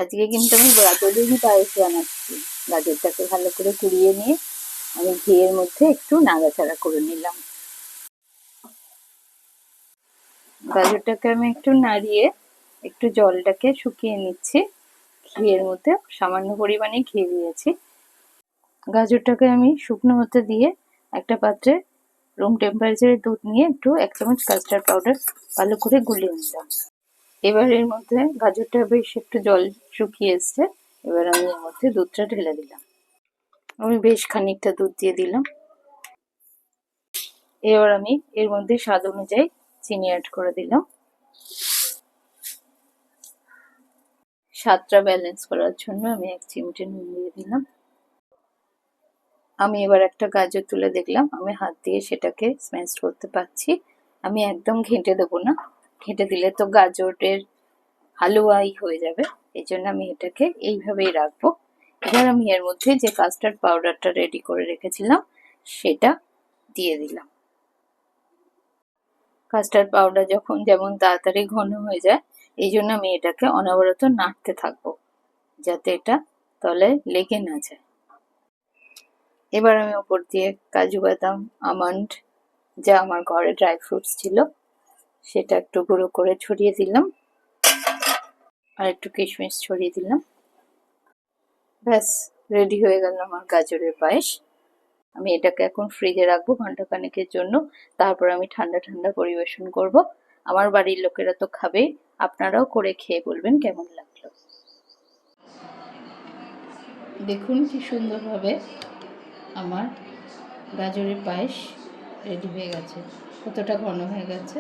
আজকে কিন্তু আমি গাজরেরই পায়েস বানাচ্ছি। গাজরটাকে ভালো করে কুড়িয়ে নিয়ে আমি ঘিয়ের মধ্যে একটু নাড়াচাড়া করে নিলাম। গাজরটাকে আমি একটু নাড়িয়ে একটু জলটাকে শুকিয়ে নিচ্ছি। ঘিয়ের মধ্যে সামান্য পরিমাণে ঘি দিয়েছি। গাজরটাকে আমি শুকনো হতে দিয়ে একটা পাত্রে রুম টেম্পারেচারে দুধ নিয়ে একটু 1 চামচ কাস্টার্ড পাউডার ভালো করে গুলিয়ে নিলাম। এবার এর মধ্যে গাজরটা বেশ একটু জল শুকিয়ে এসছে। এবার আমি এর মধ্যে দুধটা ঢেলে দিলাম। আমি বেশ খানিকটা দুধ দিয়ে দিলাম। এবার আমি এর মধ্যে স্বাদ অনুযায়ী চিনি অ্যাড করে দিলাম। স্বাদটা ব্যালেন্স করার জন্য আমি 1 চিমটে নুন দিয়ে দিলাম। আমি এবার একটা গাজর তুলে দেখলাম, আমি হাত দিয়ে সেটাকে স্ম্যাশ করতে পারছি। আমি একদম ঘেঁটে দেবো না, ঘেঁটে দিলে তো গাজরের হালুয়াই হয়ে যাবে। এই জন্য আমি এটাকে এইভাবেই রাখবো। এবার আমি এর মধ্যে যে কাস্টার্ড পাউডারটা রেডি করে রেখেছিলাম সেটা দিয়ে দিলাম। কাস্টার্ড পাউডার যখন যেমন তাড়াতাড়ি ঘন হয়ে যায়, এই জন্য আমি এটাকে অনবরত নাড়তে থাকবো যাতে এটা তলায় লেগে না যায়। এবার আমি ওপর দিয়ে কাজু বাদাম, আমন্ড, যা আমার ঘরে ড্রাই ফ্রুটস ছিল সেটা একটু গুঁড়ো করে ছড়িয়ে দিলাম, আর একটু কিশমিশ ছড়িয়ে দিলাম। ব্যাস, রেডি হয়ে গেল আমার গাজরের পায়েস। আমি এটাকে এখন ফ্রিজে রাখবো ঘন্টাখানেকের জন্য। তারপর আমি ঠান্ডা ঠান্ডা পরিবেশন করব। আমার বাড়ির লোকেরা তো খাবেই, আপনারাও করে খেয়ে বলবেন কেমন লাগলো। দেখুন কি সুন্দরভাবে আমার গাজরের পায়েস রেডি হয়ে গেছে, কতটা ঘন হয়ে গেছে।